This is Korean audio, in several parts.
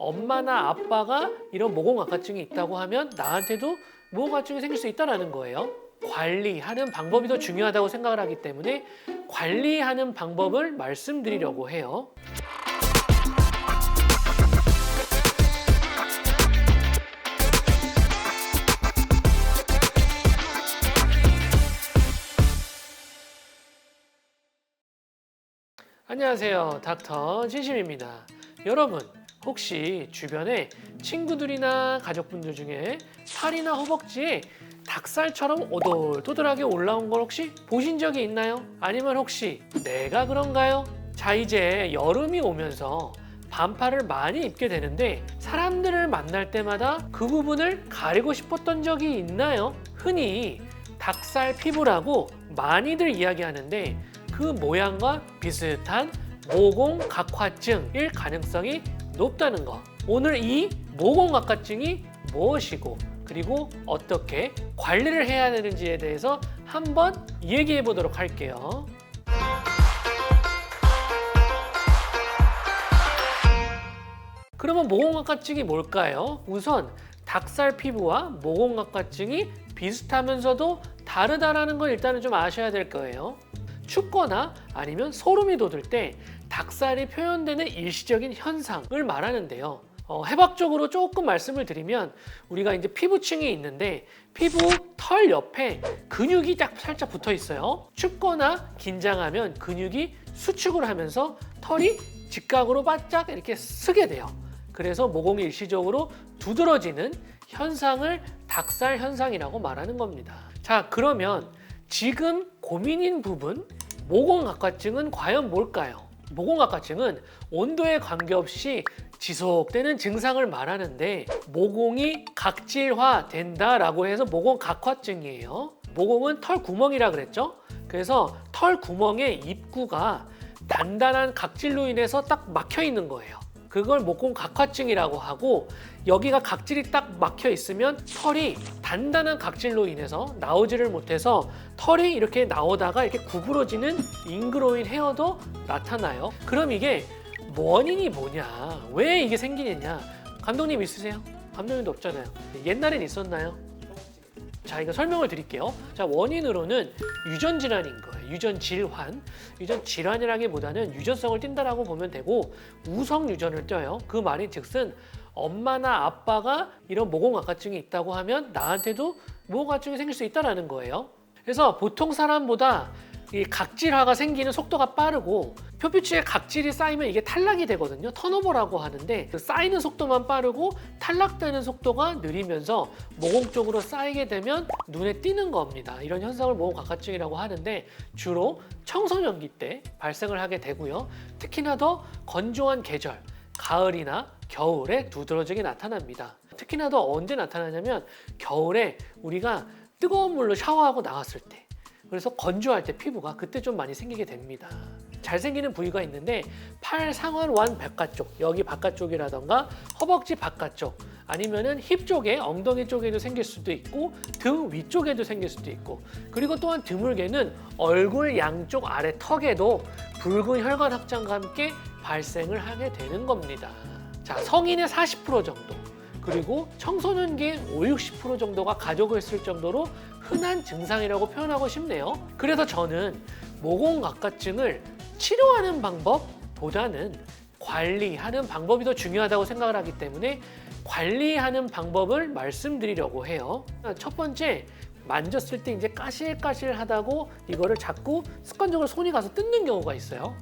엄마나 아빠가 이런 모공각화증이 있다고 하면 나한테도 모공각화증이 생길 수 있다는 거예요. 관리하는 방법이 더 중요하다고 생각을 하기 때문에 관리하는 방법을 말씀드리려고 해요. 안녕하세요. 닥터 진심입니다. 여러분, 혹시 주변에 친구들이나 가족분들 중에 팔이나 허벅지에 닭살처럼 오돌토돌하게 올라온 걸 혹시 보신 적이 있나요? 아니면 혹시 내가 그런가요? 자, 이제 여름이 오면서 반팔을 많이 입게 되는데 사람들을 만날 때마다 그 부분을 가리고 싶었던 적이 있나요? 흔히 닭살 피부라고 많이들 이야기하는데 그 모양과 비슷한 모공각화증일 가능성이 높다는 거. 오늘 이 모공각화증이 무엇이고 그리고 어떻게 관리를 해야 되는지에 대해서 한번 얘기해 보도록 할게요. 그러면 모공각화증이 뭘까요? 우선 닭살 피부와 모공각화증이 비슷하면서도 다르다라는 걸 일단은 좀 아셔야 될 거예요. 춥거나 아니면 소름이 돋을 때 닭살이 표현되는 일시적인 현상을 말하는데요. 해박적으로 조금 말씀을 드리면 우리가 이제 피부층이 있는데 피부 털 옆에 근육이 딱 살짝 붙어 있어요. 춥거나 긴장하면 근육이 수축을 하면서 털이 직각으로 바짝 이렇게 쓰게 돼요. 그래서 모공이 일시적으로 두드러지는 현상을 닭살 현상이라고 말하는 겁니다. 자, 그러면 지금 고민인 부분, 모공각화증은 과연 뭘까요? 모공각화증은 온도에 관계없이 지속되는 증상을 말하는데 모공이 각질화 된다라고 해서 모공각화증이에요. 모공은 털 구멍이라 그랬죠? 그래서 털 구멍의 입구가 단단한 각질로 인해서 딱 막혀 있는 거예요. 그걸 모공각화증이라고 하고 여기가 각질이 딱 막혀 있으면 털이 단단한 각질로 인해서 나오지를 못해서 털이 이렇게 나오다가 이렇게 구부러지는 잉그로인 헤어도 나타나요. 그럼 이게 원인이 뭐냐? 왜 이게 생기느냐? 감독님 있으세요? 감독님도 없잖아요. 옛날엔 있었나요? 자, 이거 설명을 드릴게요. 자, 원인으로는 유전 질환인 거예요. 유전 질환. 유전 질환이라기보다는 유전성을 띈다라고 보면 되고 우성 유전을 띄어요. 그 말인 즉슨 엄마나 아빠가 이런 모공각화증이 있다고 하면 나한테도 모공각화증이 생길 수 있다는 거예요. 그래서 보통 사람보다 이 각질화가 생기는 속도가 빠르고 표피층에 각질이 쌓이면 이게 탈락이 되거든요. 턴오버라고 하는데 그 쌓이는 속도만 빠르고 탈락되는 속도가 느리면서 모공 쪽으로 쌓이게 되면 눈에 띄는 겁니다. 이런 현상을 모공각화증이라고 하는데 주로 청소년기 때 발생을 하게 되고요. 특히나 더 건조한 계절, 가을이나 겨울에 두드러지게 나타납니다. 특히나 더 언제 나타나냐면 겨울에 우리가 뜨거운 물로 샤워하고 나왔을 때, 그래서 건조할 때 피부가 그때 좀 많이 생기게 됩니다. 잘 생기는 부위가 있는데 팔 상완 완 바깥쪽, 여기 바깥쪽이라던가 허벅지 바깥쪽, 아니면은 힙 쪽에 엉덩이 쪽에도 생길 수도 있고 등 위쪽에도 생길 수도 있고, 그리고 또한 드물게는 얼굴 양쪽 아래 턱에도 붉은 혈관 확장과 함께 발생을 하게 되는 겁니다. 자, 성인의 40% 정도, 그리고 청소년기의 50-60% 정도가 가족을 쓸 정도로 흔한 증상이라고 표현하고 싶네요. 그래서 저는 모공각화증을 치료하는 방법보다는 관리하는 방법이 더 중요하다고 생각을 하기 때문에 관리하는 방법을 말씀드리려고 해요. 첫 번째, 만졌을 때 이제 까실까실하다고 이거를 자꾸 습관적으로 손이 가서 뜯는 경우가 있어요.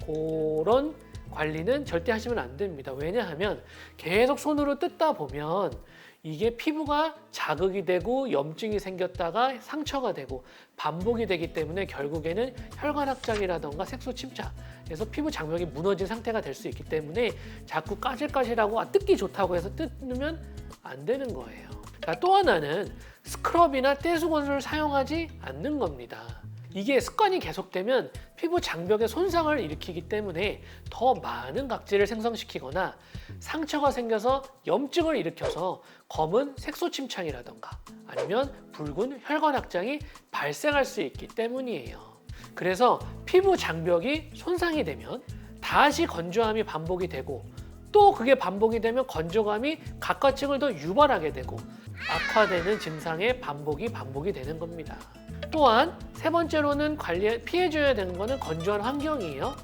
그런 관리는 절대 하시면 안 됩니다. 왜냐하면 계속 손으로 뜯다 보면 이게 피부가 자극이 되고 염증이 생겼다가 상처가 되고 반복이 되기 때문에 결국에는 혈관 확장이라던가 색소 침착, 그래서 피부 장벽이 무너진 상태가 될 수 있기 때문에 자꾸 까실까실하고 뜯기 좋다고 해서 뜯으면 안 되는 거예요. 자, 또 하나는 스크럽이나 떼수건을 사용하지 않는 겁니다. 이게 습관이 계속되면 피부 장벽에 손상을 일으키기 때문에 더 많은 각질을 생성시키거나 상처가 생겨서 염증을 일으켜서 검은 색소 침착이라던가 아니면 붉은 혈관 확장이 발생할 수 있기 때문이에요. 그래서 피부 장벽이 손상이 되면 다시 건조함이 반복이 되고 또 그게 반복이 되면 건조감이 각과증을 더 유발하게 되고 악화되는 증상의 반복이 되는 겁니다. 또한 세 번째로는 피해줘야 되는 거는 건조한 환경이에요.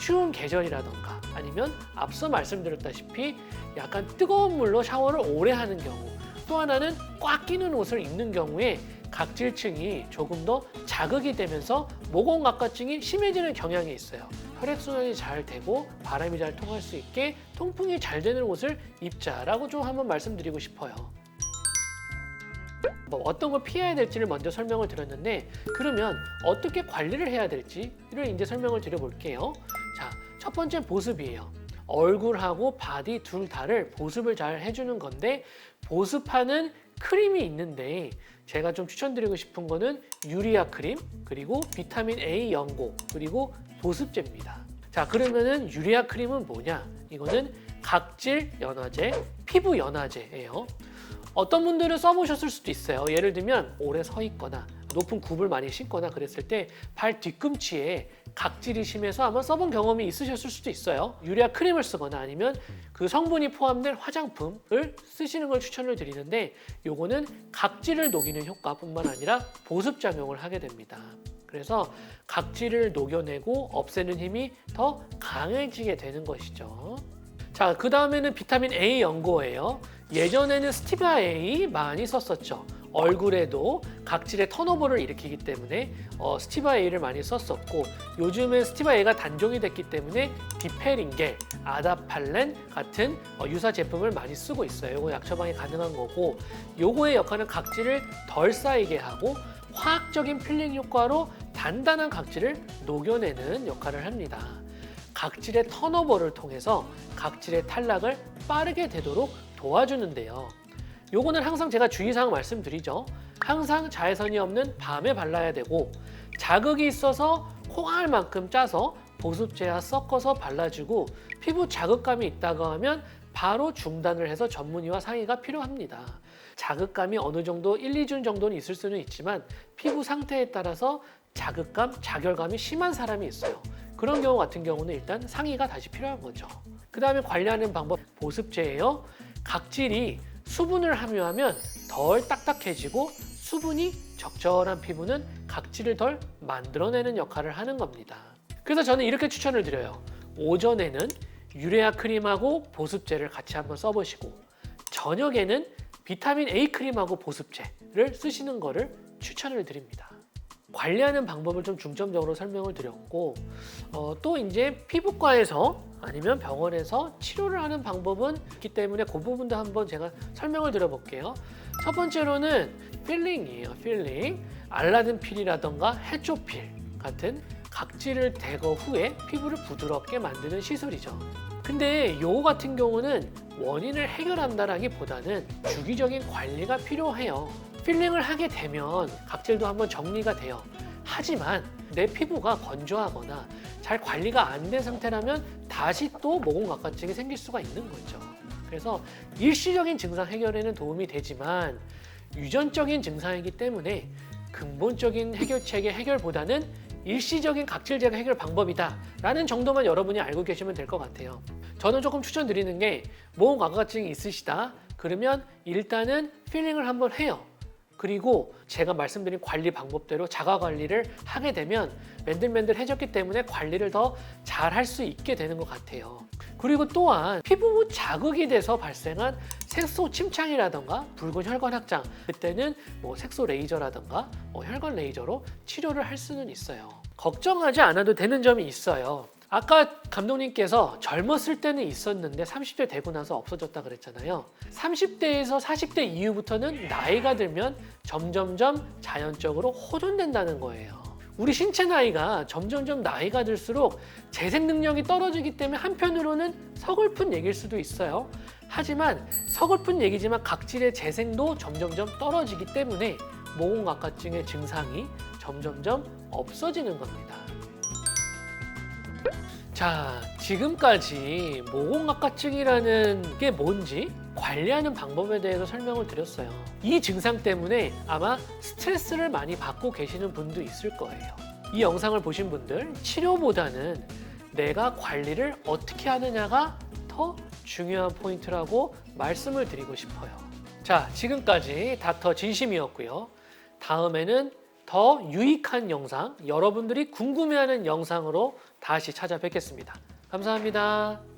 추운 계절이라던가 아니면 앞서 말씀드렸다시피 약간 뜨거운 물로 샤워를 오래 하는 경우, 또 하나는 꽉 끼는 옷을 입는 경우에 각질층이 조금 더 자극이 되면서 모공각화증이 심해지는 경향이 있어요. 혈액순환이 잘 되고 바람이 잘 통할 수 있게 통풍이 잘 되는 옷을 입자라고 좀 한번 말씀드리고 싶어요. 어떤 걸 피해야 될지를 먼저 설명을 드렸는데, 그러면 어떻게 관리를 해야 될지를 이제 설명을 드려볼게요. 자, 첫 번째 보습이에요. 얼굴하고 바디 둘 다를 보습을 잘 해주는 건데, 보습하는 크림이 있는데 제가 좀 추천드리고 싶은 거는 유리아 크림, 그리고 비타민 A 연고, 그리고 보습제입니다. 자, 그러면은 유리아 크림은 뭐냐? 이거는 각질 연화제, 피부 연화제예요. 어떤 분들은 써보셨을 수도 있어요. 예를 들면 오래 서 있거나 높은 굽을 많이 신거나 그랬을 때 발 뒤꿈치에 각질이 심해서 아마 써본 경험이 있으셨을 수도 있어요. 유리아 크림을 쓰거나 아니면 그 성분이 포함된 화장품을 쓰시는 걸 추천을 드리는데, 요거는 각질을 녹이는 효과뿐만 아니라 보습작용을 하게 됩니다. 그래서 각질을 녹여내고 없애는 힘이 더 강해지게 되는 것이죠. 자, 그 다음에는 비타민 A 연고예요. 예전에는 스티바 A 많이 썼었죠. 얼굴에도 각질의 턴오버를 일으키기 때문에 스티바 A를 많이 썼었고, 요즘은 스티바 A가 단종이 됐기 때문에 디페린겔, 아다팔렌 같은 유사 제품을 많이 쓰고 있어요. 이거 약 처방이 가능한 거고, 요거의 역할은 각질을 덜 쌓이게 하고 화학적인 필링 효과로 단단한 각질을 녹여내는 역할을 합니다. 각질의 턴오버를 통해서 각질의 탈락을 빠르게 되도록 도와주는데요. 요거는 항상 제가 주의사항 말씀드리죠. 항상 자외선이 없는 밤에 발라야 되고, 자극이 있어서 콩알 만큼 짜서 보습제와 섞어서 발라주고, 피부 자극감이 있다고 하면 바로 중단을 해서 전문의와 상의가 필요합니다. 자극감이 어느 정도 1, 2주 정도는 있을 수는 있지만 피부 상태에 따라서 자극감, 자결감이 심한 사람이 있어요. 그런 경우 같은 경우는 일단 상의가 다시 필요한 거죠. 그 다음에 관리하는 방법, 보습제예요. 각질이 수분을 함유하면 덜 딱딱해지고, 수분이 적절한 피부는 각질을 덜 만들어내는 역할을 하는 겁니다. 그래서 저는 이렇게 추천을 드려요. 오전에는 유레아 크림하고 보습제를 같이 한번 써보시고, 저녁에는 비타민 A 크림하고 보습제를 쓰시는 거를 추천을 드립니다. 관리하는 방법을 좀 중점적으로 설명을 드렸고, 또 이제 피부과에서 아니면 병원에서 치료를 하는 방법은 있기 때문에 그 부분도 한번 제가 설명을 드려볼게요. 첫 번째로는 필링이에요. 필링. 알라딘 필이라던가 해초필 같은 각질을 제거 후에 피부를 부드럽게 만드는 시술이죠. 근데 요거 같은 경우는 원인을 해결한다라기보다는 주기적인 관리가 필요해요. 필링을 하게 되면 각질도 한번 정리가 돼요. 하지만 내 피부가 건조하거나 잘 관리가 안 된 상태라면 다시 또 모공각화증이 생길 수가 있는 거죠. 그래서 일시적인 증상 해결에는 도움이 되지만 유전적인 증상이기 때문에 근본적인 해결책의 해결보다는 일시적인 각질 제거 해결 방법이다 라는 정도만 여러분이 알고 계시면 될 것 같아요. 저는 조금 추천드리는 게, 모공각화증이 있으시다 그러면 일단은 필링을 한번 해요. 그리고 제가 말씀드린 관리 방법대로 자가 관리를 하게 되면 맨들맨들해졌기 때문에 관리를 더 잘 할 수 있게 되는 것 같아요. 그리고 또한 피부 자극이 돼서 발생한 색소 침창이라던가 붉은 혈관 확장, 그때는 색소 레이저라던가 혈관 레이저로 치료를 할 수는 있어요. 걱정하지 않아도 되는 점이 있어요. 아까 감독님께서 젊었을 때는 있었는데 30대 되고 나서 없어졌다 그랬잖아요. 30대에서 40대 이후부터는 나이가 들면 점점점 자연적으로 호전된다는 거예요. 우리 신체 나이가 점점점 나이가 들수록 재생 능력이 떨어지기 때문에 한편으로는 서글픈 얘기일 수도 있어요. 하지만 서글픈 얘기지만 각질의 재생도 점점점 떨어지기 때문에 모공각화증의 증상이 점점점 없어지는 겁니다. 자, 지금까지 모공각화증이라는 게 뭔지 관리하는 방법에 대해서 설명을 드렸어요. 이 증상 때문에 아마 스트레스를 많이 받고 계시는 분도 있을 거예요. 이 영상을 보신 분들, 치료보다는 내가 관리를 어떻게 하느냐가 더 중요한 포인트라고 말씀을 드리고 싶어요. 자, 지금까지 닥터 진심이었고요. 다음에는 더 유익한 영상, 여러분들이 궁금해하는 영상으로 다시 찾아뵙겠습니다. 감사합니다.